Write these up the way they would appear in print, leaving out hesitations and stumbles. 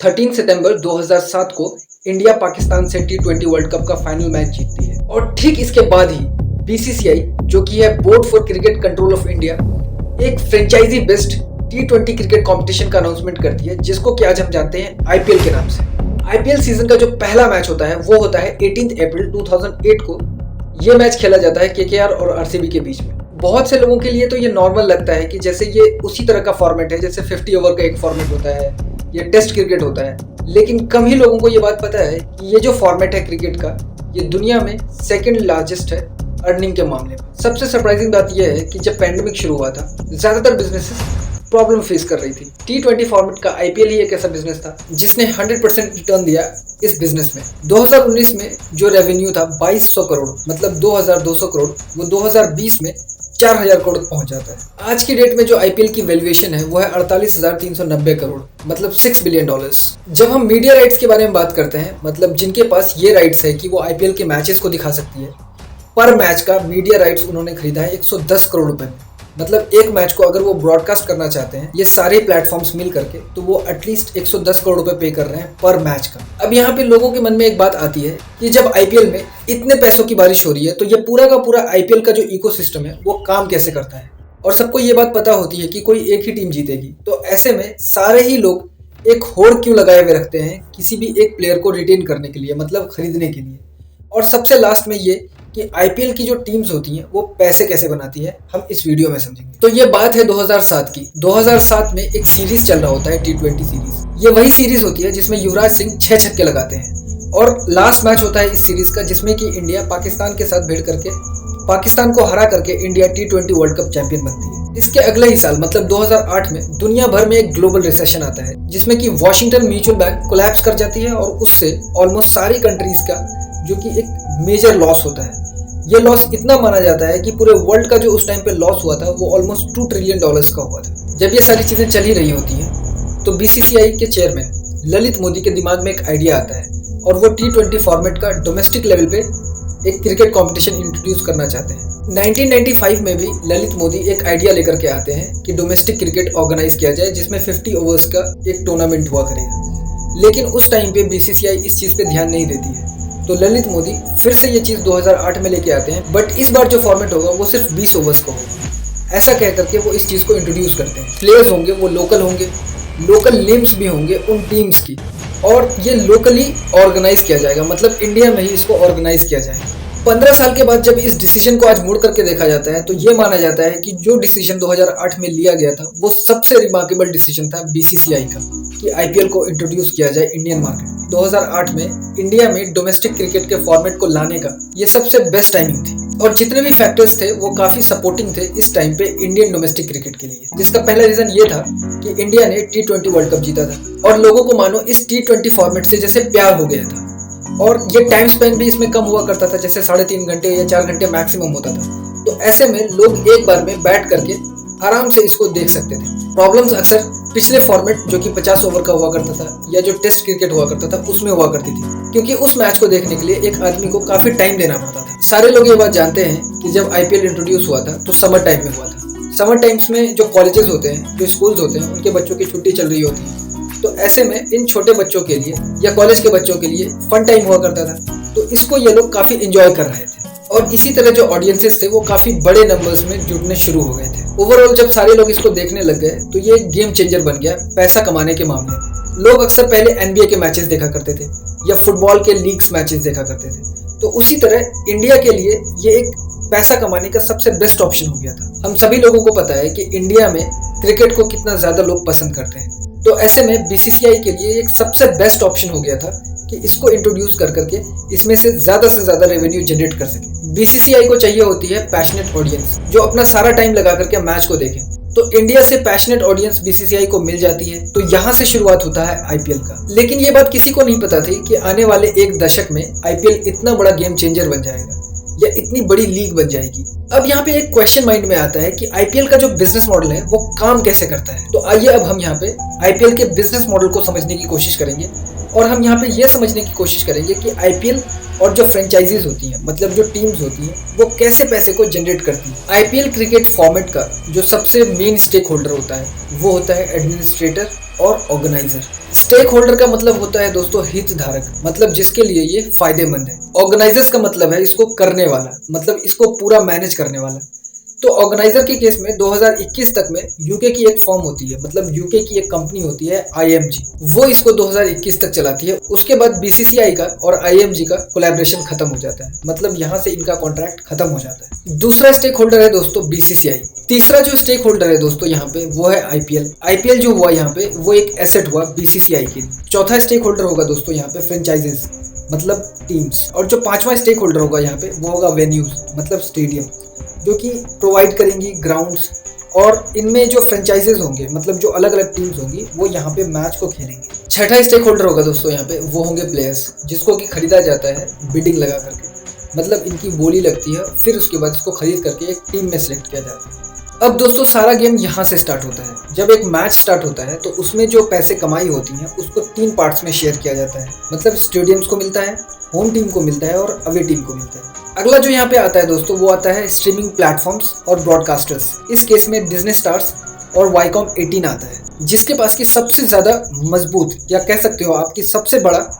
13 सितंबर 2007 को इंडिया पाकिस्तान से टी20 world cup का फाइनल मैच जीतती है और ठीक इसके बाद ही बीसीसीआई, जो कि है board for cricket control of India, एक फ्रेंचाइजी बेस्ड टी20 क्रिकेट कंपटीशन का अनाउंसमेट करती है, जिसको कि आज हम जानते हैं आईपीएल के नाम से। आईपीएल सीजन का जो पहला मैच होता है वो होता है 18 अप्रैल 2008 को। ये मैच खेला जाता है केकेआर और आरसीबी के बीच में। बहुत से लोगों के लिए तो ये नॉर्मल लगता है कि जैसे ये उसी तरह का फॉर्मेट है जैसे 50 ओवर का एक फॉर्मेट होता है, ये टेस्ट क्रिकेट होता है। लेकिन कम ही लोगों को ये बात पता है कि ये जो फॉर्मेट है क्रिकेट का, ये दुनिया में सेकंड लार्जेस्ट है अर्निंग के मामले में। सबसे सरप्राइजिंग बात यह है कि जब पैंडेमिक शुरू हुआ था, ज्यादातर बिजनेसेस प्रॉब्लम फेस कर रही थी। टी20 फॉर्मेट का आईपीएल ही एक ऐसा बिजनेस था जिसने 100% रिटर्न दिया इस बिजनेस में। 2019 में जो रेवेन्यू था 2200 करोड़, मतलब 2200 करोड़, वो 2020 में 4000 करोड़ पहुंच जाता है। आज की डेट में जो आईपीएल की वैल्यूएशन है वो है 48,390 करोड़, मतलब $6 बिलियन। जब हम मीडिया राइट्स के बारे में बात करते हैं, मतलब जिनके पास ये राइट्स है कि वो आईपीएल के मैचेस को दिखा सकती है, पर मैच का मीडिया राइट्स उन्होंने खरीदा है 110 करोड़ रुपए में। मतलब एक मैच को अगर वो ब्रॉडकास्ट करना चाहते हैं ये सारे प्लेटफॉर्म्स मिल करके, तो वो एटलीस्ट 110 करोड़ रुपए पे कर रहे हैं पर मैच का। अब यहाँ पे लोगों के मन में एक बात आती है कि जब आईपीएल में इतने पैसों की बारिश हो रही है तो ये पूरा का पूरा आईपीएल का जो इकोसिस्टम है वो काम कैसे करता है। और सबको ये बात पता होती है कि कोई एक ही टीम जीतेगी, तो ऐसे में सारे ही लोग एक होड़ क्यों लगाए हुए रखते हैं किसी भी एक प्लेयर को रिटेन करने के लिए, मतलब खरीदने के लिए। और सबसे लास्ट में ये कि आईपीएल की जो टीम्स होती हैं वो पैसे कैसे बनाती है, हम इस वीडियो में समझेंगे। तो ये बात है 2007 की। 2007 में एक सीरीज चल रहा होता है टी20 सीरीज। ये वही सीरीज होती है जिसमें युवराज सिंह 6 छक्के लगाते हैं और लास्ट मैच होता है इस सीरीज का, जिसमें कि इंडिया पाकिस्तान के साथ भिड़ करके पाकिस्तान को हरा करके इंडिया टी20 वर्ल्ड कप चैंपियन बनती है। इसके अगले ही साल मतलब 2008 में दुनिया भर में एक ग्लोबल रिसेशन आता है जिसमें कि वॉशिंगटन म्यूचुअल बैंक कोलैप्स कर जाती है और उससे ऑलमोस्ट सारी कंट्रीज का जो कि एक मेजर लॉस होता है। ये लॉस इतना माना जाता है कि पूरे वर्ल्ड का जो उस टाइम पे लॉस हुआ था वो ऑलमोस्ट $2 ट्रिलियन का हुआ था। जब ये सारी चीजें चल ही रही होती हैं तो बीसीसीआई के चेयरमैन ललित मोदी के दिमाग में एक आइडिया आता है और वो टी20 फॉर्मेट का डोमेस्टिक लेवल पे एक क्रिकेट कंपटीशन इंट्रोड्यूस करना चाहते हैं। 1995 में भी ललित मोदी एक आइडिया लेकर के आते हैं कि डोमेस्टिक क्रिकेट ऑर्गेनाइज किया जाए जिसमें 50 ओवर्स का एक टूर्नामेंट हुआ करेगा। लेकिन उस टाइम पे बीसीसीआई इस चीज पे ध्यान नहीं देती है, तो ललित मोदी फिर से ये चीज 2008 में लेके आते हैं, बट इस बार जो फॉर्मेट होगा वो सिर्फ 20 ओवर्स का होगा। ऐसा कह करके वो इस चीज को इंट्रोड्यूस करते हैं। प्लेयर्स होंगे वो लोकल होंगे, लोकल नेम्स भी होंगे उन टीम्स की, और ये लोकली ऑर्गेनाइज किया जाएगा, मतलब इंडिया में ही इसको ऑर्गेनाइज किया जाएगा। 15 साल के बाद जब इस डिसीजन को आज मुड़ करके देखा जाता है तो ये माना जाता है कि जो डिसीजन 2008 में लिया गया था वो सबसे रिमार्केबल डिसीजन था बीसीसीआई का, कि आईपीएल को इंट्रोड्यूस किया जाए इंडियन मार्केट में। 2008 में इंडिया में डोमेस्टिक क्रिकेट के फॉर्मेट को लाने का ये सबसे बेस्ट टाइमिंग थी, और जितने भी फैक्टर्स थे वो काफी सपोर्टिंग थे इस टाइम पे इंडियन डोमेस्टिक क्रिकेट के लिए। जिसका पहला रीजन ये था कि इंडिया ने टी20 वर्ल्ड कप जीता था और लोगों को मानो इस टी20 फॉर्मेट से जैसे प्यार हो गया था, और ये टाइम स्पेन भी इसमें कम हुआ करता था, जैसे 3.5 घंटे या 4 घंटे मैक्सिमम होता था। तो ऐसे में लोग एक बार में बैठ करके आराम से इसको देख सकते थे। प्रॉब्लम्स अक्सर पिछले फॉर्मेट जो कि 50 ओवर का हुआ करता था या जो टेस्ट क्रिकेट हुआ करता था उसमें हुआ करती थी, क्योंकि उस मैच को देखने के लिए एक आदमी को काफी टाइम देना पड़ता था। सारे लोग ये बात जानते हैं कि जब आईपीएल इंट्रोड्यूस हुआ था तो समर टाइम में हुआ था। समर टाइम्स में जो कॉलेजेस होते हैं, जो स्कूल्स होते हैं, उनके बच्चों की छुट्टी चल रही होती है, तो ऐसे में इन छोटे बच्चों के लिए या कॉलेज के बच्चों के लिए फन टाइम हुआ करता था, तो इसको ये लोग काफी एंजॉय कर रहे थे। और इसी तरह जो ऑडियंसेस थे वो काफी बड़े नंबर्स में जुड़ने शुरू हो गए थे। ओवरऑल जब सारे लोग इसको देखने लग गए तो ये एक गेम चेंजर बन गया पैसा कमाने के मामले में। लोग अक्सर पहले एनबीए के मैचेस देखा करते थे या फुटबॉल के लीग्स मैचेस देखा करते थे, तो उसी तरह इंडिया के लिए ये एक पैसा कमाने का सबसे बेस्ट ऑप्शन हो गया था। हम सभी लोगों को पता है कि इंडिया में क्रिकेट को कितना ज्यादा लोग पसंद करते हैं, तो ऐसे में बीसीसीआई के लिए एक सबसे बेस्ट ऑप्शन हो गया था कि इसको इंट्रोड्यूस कर करके इसमें से ज्यादा रेवेन्यू जनरेट कर सके। बीसीसीआई को चाहिए होती है पैशनेट ऑडियंस जो अपना सारा टाइम लगा करके मैच को देखें, तो इंडिया से पैशनेट ऑडियंस बीसीसीआई को मिल जाती है, तो यहाँ से शुरुआत होता है आईपीएल का। लेकिन ये बात किसी को नहीं पता थी कि आने वाले एक दशक में आईपीएल इतना बड़ा गेम चेंजर बन जाएगा या इतनी बड़ी लीग बन जाएगी। अब यहाँ पे एक क्वेश्चन माइंड में आता है कि आईपीएल का जो बिजनेस मॉडल है वो काम कैसे करता है। तो आइए अब हम यहाँ पे आईपीएल के बिजनेस मॉडल को समझने की कोशिश करेंगे और हम यहाँ पे ये समझने की कोशिश करेंगे कि आईपीएल और जो फ्रेंचाइजीज होती हैं, मतलब जो टीम्स होती हैं, वो कैसे पैसे को जनरेट करती हैं। आईपीएल क्रिकेट फॉर्मेट का जो सबसे मेन स्टेक होल्डर होता है वो होता है एडमिनिस्ट्रेटर और ऑर्गेनाइजर। स्टेक होल्डर का मतलब होता है दोस्तों हितधारक, मतलब जिसके लिए ये फायदेमंद है। ऑर्गेनाइजर्स का मतलब है इसको करने वाला, मतलब इसको पूरा मैनेज करने वाला। तो ऑर्गेनाइजर के केस में 2021 तक में यूके की एक फर्म होती है, मतलब यूके की एक कंपनी होती है आईएमजी, वो इसको 2021 तक चलाती है। उसके बाद बीसीसीआई का और आईएमजी का कोलैबोरेशन खत्म हो जाता है, मतलब यहाँ से इनका कॉन्ट्रैक्ट खत्म हो जाता है। दूसरा स्टेक होल्डर है दोस्तों बीसीसीआई। तीसरा जो स्टेक होल्डर है दोस्तों यहाँ पे वो है आईपीएल। आईपीएल जो हुआ यहाँ पे वो एक एसेट हुआ बीसीसीआई के लिए। चौथा स्टेक होल्डर होगा दोस्तों यहाँ पे फ्रेंचाइजेस, मतलब टीम्स। और जो पांचवा स्टेक होल्डर होगा यहाँ पे वो होगा वेन्यूज, मतलब स्टेडियम, जो कि प्रोवाइड करेंगी ग्राउंड्स। और इनमें जो फ्रेंचाइजेज होंगे, मतलब जो अलग अलग टीम्स होंगी, वो यहाँ पे मैच को खेलेंगे। छठा स्टेक होल्डर होगा दोस्तों यहाँ पे वो होंगे प्लेयर्स, जिसको कि खरीदा जाता है बिडिंग लगा करके, मतलब इनकी बोली लगती है, फिर उसके बाद इसको खरीद करके एक टीम में सिलेक्ट किया जाता है। अब दोस्तों सारा गेम यहाँ से स्टार्ट होता है। जब एक मैच स्टार्ट होता है तो उसमें जो पैसे कमाई होती हैं उसको 3 पार्ट्स में शेयर किया जाता है, मतलब स्टेडियम्स को मिलता है, होम टीम को मिलता है और अवे टीम को मिलता है। अगला जो यहाँ पे आता है दोस्तों वो आता है स्ट्रीमिंग प्लेटफॉर्म्स और ब्रॉडकास्टर्स। इस केस में डिज्नी स्टार्स और वाईकॉम 18 आता है, जिसके पास की सबसे ज्यादा मजबूत या कह सकते हो आपकी सबसे बड़ा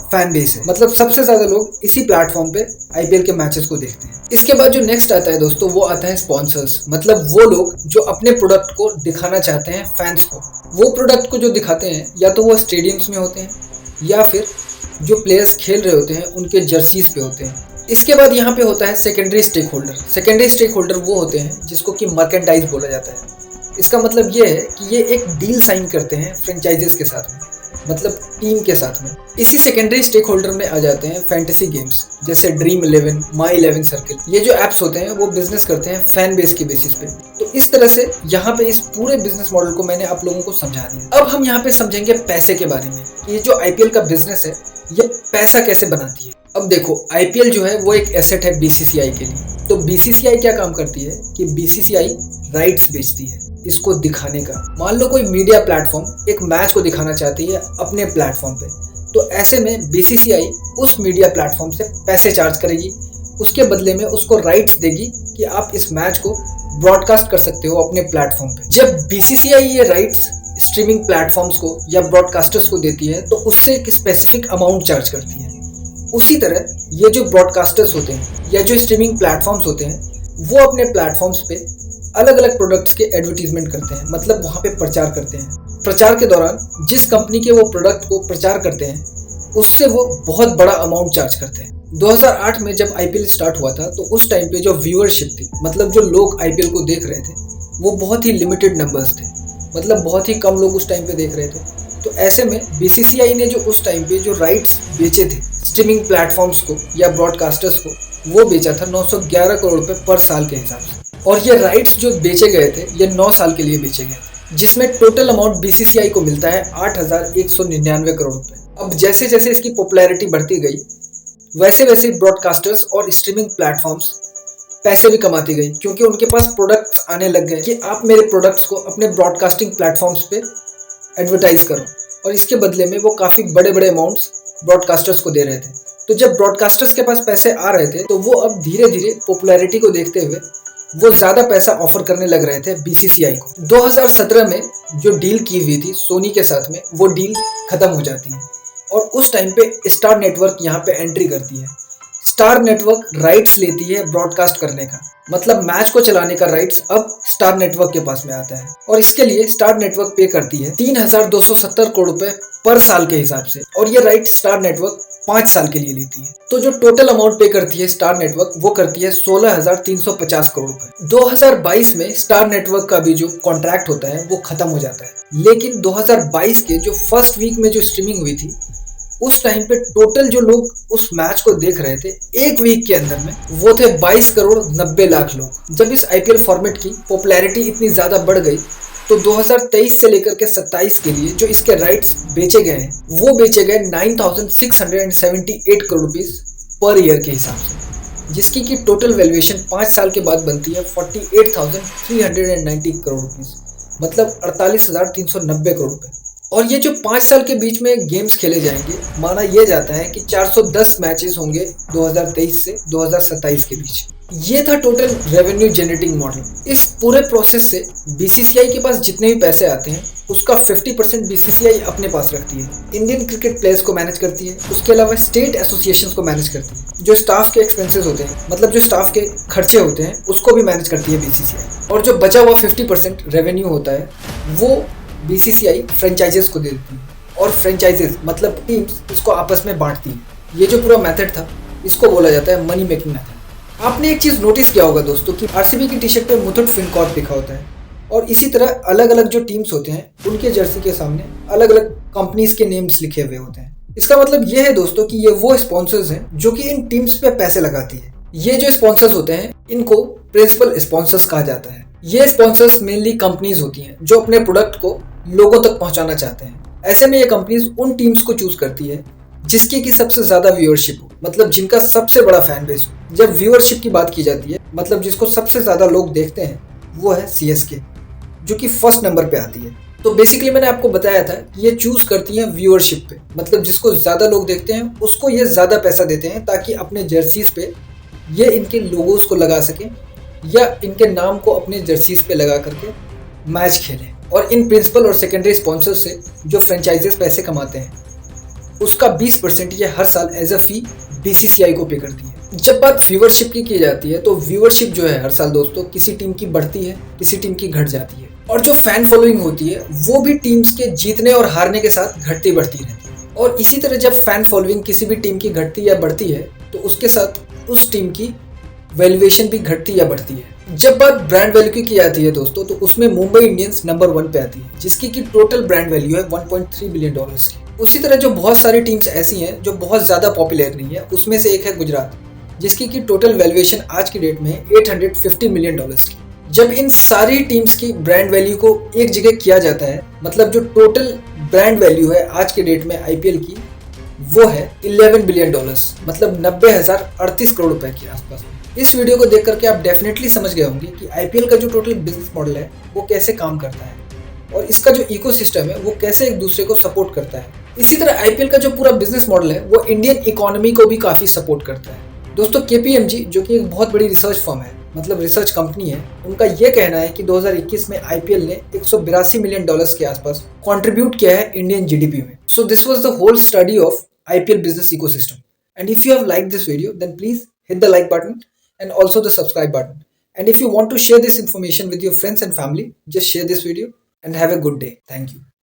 फैन बेस है, मतलब सबसे ज्यादा लोग इसी प्लेटफॉर्म पे आईपीएल के मैचेस को देखते हैं। इसके बाद जो नेक्स्ट आता है दोस्तों वो आता है स्पॉन्सर्स, मतलब वो लोग जो अपने प्रोडक्ट को दिखाना चाहते हैं फैंस को। वो प्रोडक्ट को जो दिखाते हैं या तो वो स्टेडियम्स में होते हैं या फिर जो प्लेयर्स खेल रहे होते हैं उनके जर्सीज पे होते हैं। इसके बाद यहाँ पे होता है secondary stakeholder. Secondary stakeholder वो होते हैं जिसको कि मर्केंडाइज बोला जाता है। इसका मतलब ये है कि ये एक डील साइन करते हैं फ्रेंचाइजेस के साथ में, मतलब टीम के साथ में। इसी सेकेंडरी स्टेक होल्डर में आ जाते हैं फैंटेसी गेम्स जैसे ड्रीम 11, माई 11 सर्किल। ये जो एप्स होते हैं वो बिजनेस करते हैं फैन बेस की बेसिस पे। तो इस तरह से यहाँ पे इस पूरे बिजनेस मॉडल को मैंने आप लोगों को समझा दिया। अब हम यहाँ पे समझेंगे पैसे के बारे में, ये जो आईपीएल का बिजनेस है ये पैसा कैसे बनाती है। अब देखो आईपीएल जो है वो एक एसेट है बीसीसीआई के लिए। तो बीसीसीआई क्या काम करती है कि बीसीसीआई राइट्स बेचती है इसको दिखाने का। मान लो कोई मीडिया प्लेटफॉर्म एक मैच को दिखाना चाहती है अपने प्लेटफॉर्म पे, तो ऐसे में बीसीसीआई उस मीडिया प्लेटफॉर्म से पैसे चार्ज करेगी, उसके बदले में उसको राइट्स देगी कि आप इस मैच को ब्रॉडकास्ट कर सकते हो अपने प्लेटफॉर्म पे। जब बीसीसीआई ये राइट्स स्ट्रीमिंग प्लेटफॉर्म्स को या ब्रॉडकास्टर्स को देती है तो उससे एक स्पेसिफिक अमाउंट चार्ज करती है। उसी तरह ये जो ब्रॉडकास्टर्स होते हैं या जो स्ट्रीमिंग प्लेटफॉर्म्स होते हैं वो अपने प्लेटफॉर्म्स पे अलग अलग प्रोडक्ट्स के एडवर्टीजमेंट करते हैं, मतलब वहाँ पे प्रचार करते हैं। प्रचार के दौरान जिस कंपनी के वो प्रोडक्ट को प्रचार करते हैं उससे वो बहुत बड़ा अमाउंट चार्ज करते हैं। 2008 में जब आईपीएल स्टार्ट हुआ था तो उस टाइम पे जो व्यूअरशिप थी, मतलब जो लोग आईपीएल को देख रहे थे, वो बहुत ही लिमिटेड नंबर्स थे, मतलब बहुत ही कम लोग उस टाइम पे देख रहे थे। तो ऐसे में बीसीसीआई ने जो उस टाइम पे जो राइट्स बेचे थे स्ट्रीमिंग प्लेटफॉर्म्स को या ब्रॉडकास्टर्स को, वो बेचा था 911 करोड़ रुपए पर साल के हिसाब से। और ये राइट्स जो बेचे गए थे ये 9 साल के लिए बेचे गए थे, जिसमें टोटल अमाउंट बीसीसीआई को मिलता है 8,199 करोड़ रुपए। अब जैसे जैसे इसकी पॉपुलैरिटी बढ़ती गई वैसे वैसे ब्रॉडकास्टर्स और स्ट्रीमिंग प्लेटफॉर्म्स पैसे भी कमाती गई, क्योंकि उनके पास प्रोडक्ट्स आने लग गए कि आप मेरे प्रोडक्ट्स को अपने ब्रॉडकास्टिंग प्लेटफॉर्म्स पे एडवर्टाइज करो। और इसके बदले में वो काफ़ी बड़े बड़े अमाउंट्स ब्रॉडकास्टर्स को दे रहे थे। तो जब ब्रॉडकास्टर्स के पास पैसे आ रहे थे तो वो अब धीरे धीरे पॉपुलैरिटी को देखते हुए वो ज़्यादा पैसा ऑफर करने लग रहे थे बीसीसीआई को। 2017 में जो डील की हुई थी सोनी के साथ में, वो डील खत्म हो जाती है और उस टाइम पे स्टार नेटवर्क यहाँ पे एंट्री करती है। स्टार नेटवर्क राइट्स लेती है ब्रॉडकास्ट करने का, मतलब मैच को चलाने का राइट्स अब स्टार नेटवर्क के पास में आता है। और इसके लिए स्टार नेटवर्क पे करती है 3,270 करोड़ रुपए पर साल के हिसाब से, और ये राइट स्टार नेटवर्क 5 साल के लिए लेती है। तो जो टोटल अमाउंट पे करती है स्टार नेटवर्क वो करती है 16,350 करोड़ रुपए। 2022 में स्टार नेटवर्क का भी जो कॉन्ट्रैक्ट होता है वो खत्म हो जाता है, लेकिन 2022 के जो फर्स्ट वीक में जो स्ट्रीमिंग हुई थी उस टाइम पे टोटल जो लोग उस मैच को देख रहे थे एक वीक के अंदर में वो थे 22 करोड़ 90 लाख लोग। जब इस आईपीएल फॉर्मेट की पॉपुलैरिटी इतनी ज्यादा बढ़ गई तो 2023 से लेकर के 27 के लिए जो इसके राइट्स बेचे गए हैं वो बेचे गए 9,678 करोड़ रुपीस पर ईयर के हिसाब से, जिसकी की टोटल वैल्यूएशन 5 साल के बाद बनती है 48,390 करोड़ रुपीस, मतलब 48,390 करोड़ रुपए। और ये जो 5 साल के बीच में गेम्स खेले जाएंगे, माना यह जाता है कि 410 मैचेस होंगे 2023 से 2027 के बीच। ये था टोटल रेवेन्यू जनरेटिंग मॉडल। इस पूरे प्रोसेस से बीसीसीआई के पास जितने भी पैसे आते हैं उसका 50% बीसीसीआई अपने पास रखती है। इंडियन क्रिकेट प्लेयर्स को मैनेज करती है, उसके अलावा स्टेट एसोसिएशंस को मैनेज करती है। जो स्टाफ के एक्सपेंसेस होते हैं, मतलब जो स्टाफ के खर्चे होते हैं, उसको भी मैनेज करती है बीसीसीआई। और जो बचा हुआ 50% रेवेन्यू होता है वो बीसीसीआई फ्रेंचाइजेस को दे देती है। और फ्रेंचाइजेस मतलब टीम्स इसको आपस में बांटती है। ये जो पूरा मेथड था इसको बोला जाता है मनी मेकिंग मेथड। आपने एक चीज नोटिस किया होगा दोस्तों कि आरसीबी की टी शर्ट पे मुथूट फिनकॉर्प लिखा होता है, और इसी तरह अलग अलग जो टीम्स होते हैं उनके जर्सी के सामने अलग अलग कंपनीज के नेम्स लिखे हुए होते हैं। इसका मतलब ये है दोस्तों कि ये वो स्पॉन्सर्स हैं जो कि इन टीम्स पे पैसे लगाती है। ये जो स्पॉन्सर्स होते हैं इनको प्रिंसिपल स्पॉन्सर्स कहा जाता है। ये स्पॉन्सर्स मेनली कंपनीज होती हैं जो अपने प्रोडक्ट को लोगों तक पहुंचाना चाहते हैं। ऐसे में ये कंपनीज उन टीम्स को चूज करती है जिसकी की सबसे ज्यादा व्यूअरशिप हो, मतलब जिनका सबसे बड़ा फैन बेस हो। जब व्यूअरशिप की बात की जाती है, मतलब जिसको सबसे ज्यादा लोग देखते हैं, वो है सीएसके, जो कि फर्स्ट नंबर पे आती है। तो बेसिकली मैंने आपको बताया था कि ये चूज करती हैं व्यूअरशिप पे, मतलब जिसको ज्यादा लोग देखते हैं उसको ये ज्यादा पैसा देते हैं ताकि अपने जर्सीज पे ये इनके लोगोस को लगा सकें या इनके नाम को अपने जर्सीज पे लगा करके मैच खेलें। और इन प्रिंसिपल और सेकेंडरी स्पॉन्सर से जो फ्रेंचाइजेस पैसे कमाते हैं उसका 20% ये हर साल एज अ फी बीसीसीआई को पे करती है। जब बात व्यूअरशिप की जाती है तो व्यूअरशिप जो है हर साल दोस्तों किसी टीम की बढ़ती है, किसी टीम की घट जाती है। और जो फैन फॉलोइंग होती है वो भी टीम्स के जीतने और हारने के साथ घटती बढ़ती रहती है। और इसी तरह जब फैन फॉलोइंग किसी भी टीम की घटती या बढ़ती है तो उसके साथ उस टीम की वैल्यूएशन भी घटती या बढ़ती है। जब बात ब्रांड वैल्यू की आती है दोस्तों तो उसमें मुंबई इंडियंस नंबर 1 पे आती है, जिसकी की टोटल ब्रांड वैल्यू है 1.3 बिलियन डॉलर्स की। उसी तरह जो बहुत सारी टीम्स ऐसी हैं जो बहुत ज्यादा पॉपुलर नहीं है, उसमें से एक है गुजरात, जिसकी की टोटल वैल्यूएशन आज की डेट में 850 मिलियन डॉलर्स की। जब इन सारी टीम्स की ब्रांड वैल्यू को एक जगह किया जाता है, मतलब जो टोटल ब्रांड वैल्यू है आज के डेट में आईपीएल की, वो है 11 बिलियन डॉलर्स, मतलब 90,038 करोड़ रुपए के आसपास। इस वीडियो को देख करके आप डेफिनेटली समझ गए होंगे कि आईपीएल का जो टोटल बिजनेस मॉडल है वो कैसे काम करता है और इसका जो इकोसिस्टम है वो कैसे एक दूसरे को सपोर्ट करता है। इसी तरह आईपीएल का जो पूरा बिजनेस मॉडल है वो इंडियन इकोनॉमी को भी काफी सपोर्ट करता है। दोस्तों केपीएमजी जो कि एक बहुत बड़ी रिसर्च फर्म है, मतलब रिसर्च कंपनी है, उनका यह कहना है कि 2021 में आईपीएल ने 182 मिलियन डॉलर्स के आसपास कंट्रीब्यूट किया है इंडियन जीडीपी में। So this was the whole study of IPL business ecosystem. And if you have liked this video then please hit the like button and also the subscribe button. And if you want to share this information with your friends and family, just share this video and have a good day. Thank you.